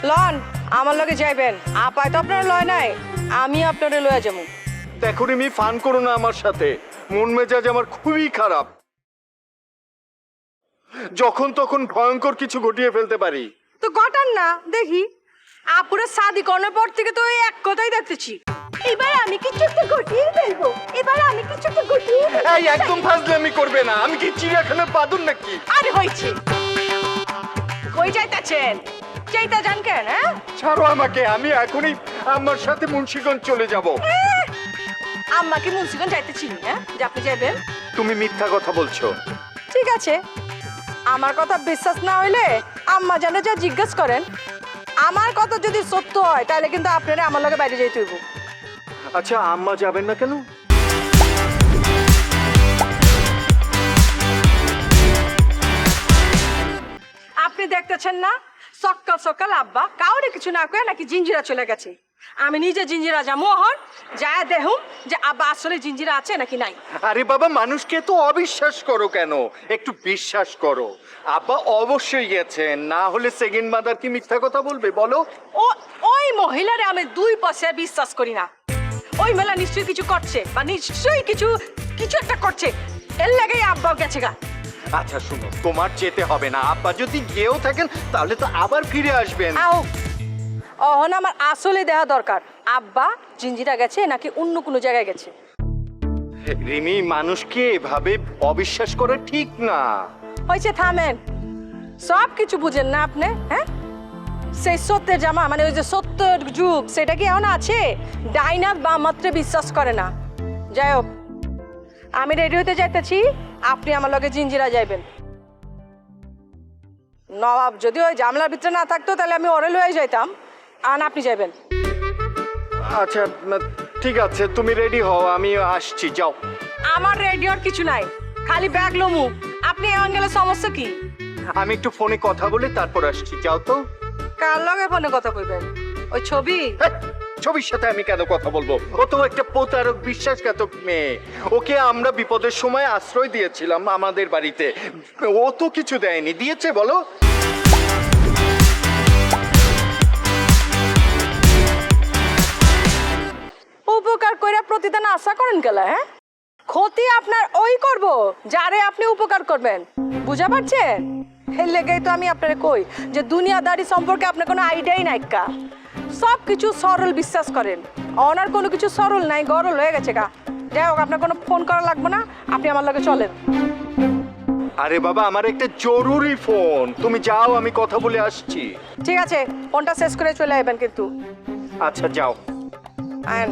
Loan আমার লগে যাইবেন। আপায় তো আপনারা লয় নাই, আমি আপনারে লয়ে যাবো। দেখো রিমি, ফান করো না আমার সাথে। মন মেজাজ আমার খুবই খারাপ, যখন তখন ভয়ঙ্কর কিছু ঘটিয়ে ফেলতে পারি। তো ঘটান না দেখি। আপুরে শাদি করার পর থেকে তো এই এক কথাই দেখতেছি, এবার আমি কিছু একটা ঘটিয়ে ফেলবো, এবার আমি কিছু একটা ঘটিয়ে। এই একদম ফাজলামি করবে না, আমি কি চিড়িয়াখানার বাদুর নাকি? আরে হইছে, কই যাইতাছেন? যাইতা যান কেন? হ্যাঁ ছাড়ো আমাকে, আমি এখনই আমার সাথে মুন্সিগঞ্জ চলে যাব। আম্মাকে মুন্সিগঞ্জ যাইতেছি, হ্যাঁ যে আপনি যাইবেন? তুমি মিথ্যা কথা বলছো। ঠিক আছে, আমার কথা বিশ্বাস না হইলে আম্মা জানে যা জিজ্ঞেস করেন। আমার কথা যদি সত্য হয় তাহলে কিন্তু আপনারা আমার লগে বাইরে যাইতে হইব। আচ্ছা, আম্মা যাবেন না কেন? আপনি দেখতেছেন না সকাল সকাল আব্বা কাউরে কিছু না কয়ে নাকি জিঞ্জিরা চলে গেছে। আমি নিজে জিঞ্জিরা যাবো, হন যায় দেখুন যে আব্বা আসলে জিঞ্জিরা আছে নাকি নাই। আরে বাবা, মানুষকে তো অবিশ্বাস করো কেন, একটু বিশ্বাস করো। আব্বা অবশ্যই গেছেন, না হলে সেকেন্ড মাদার কি মিথ্যা কথা বলবে বলো? ও ওই মহিলারে আমি দুই পয়সা বিশ্বাস করি না। ওই মেলা নিশ্চয়ই কিছু করছে বা নিশ্চয়ই কিছু কিছু একটা করছে, এর লাগেই আব্বা গেছে গা। আচ্ছা শুনো, তোমার যেতে হবে না। আব্বা যদি গিয়েও থাকেন তাহলে তো আবার ফিরে আসবেন। আও অহন আমার আসলে দেখা দরকার, আব্বা জিঞ্জিরা গেছে নাকি অন্য কোনো জায়গায় গেছে। রিমি, মানুষকে এভাবে অবিশ্বাস করা ঠিক না। হয়েছে, থামেন। সব কিছু বুঝেন না আপনি, হ্যাঁ? সেই সত্যের জামা মানে ওই যে সত্যের যুগ, সেটা কি এখন আছে? ডাইনা বা মাত্রে বিশ্বাস করে না। যাই হোক, আমি রেডি হতে যাইতেছি, আপনি আমার লগে জিঞ্জিরা যাইবেন। নবাব যদি ওই জামলার ভিতরে না থাকতো তাহলে আমি ওরে লয়ে যাইতাম, আর আপনি যাইবেন। আচ্ছা ঠিক আছে, তুমি রেডি হও, আমি আসছি, যাও। আমার রেডিওর কিছু নাই, খালি ব্যাগ লমু। আপনি এমন গেলে সমস্যা কি? আমি একটু ফোনে কথা বলে তারপর আসছি, যাও তো। কার লগে ফোনে কথা কইবেন? ওই ছবি? হ্যাঁ, ছবির সাথে আমি কেন কথা বলবো? ও তো একটা প্রতারক, বিশ্বাসঘাতক মেয়ে। ওকে আমরা বিপদের সময় আশ্রয় দিয়েছিলাম আমাদের বাড়িতে, ও তো কিছু দেয়নি। দিয়েছে বলো? উপকার কইরা প্রতিদান আশা করেন গেলা, হ্যাঁ? ক্ষতি আপনার ওই করব যারে আপনি উপকার করবেন, বুঝা পারছেন? এর লেগেই তো আমি আপনারে কই যে দুনিয়াদারি সম্পর্কে আপনার কোনো আইডিয়াই নাই কা। সব কিছু সরল বিশ্বাস করেন, ওনার কোনো কিছু সরল নাই, গরল হয়ে গেছে গা। যাই হোক, আপনার কোনো ফোন করা লাগবে না, আপনি আমার লগে চলেন। আরে বাবা, আমার একটা জরুরি ফোন, তুমি যাও, আমি কথা বলে আসছি। ঠিক আছে, ফোনটা শেষ করে চলে আসবেন কিন্তু। আচ্ছা যাও। আইন।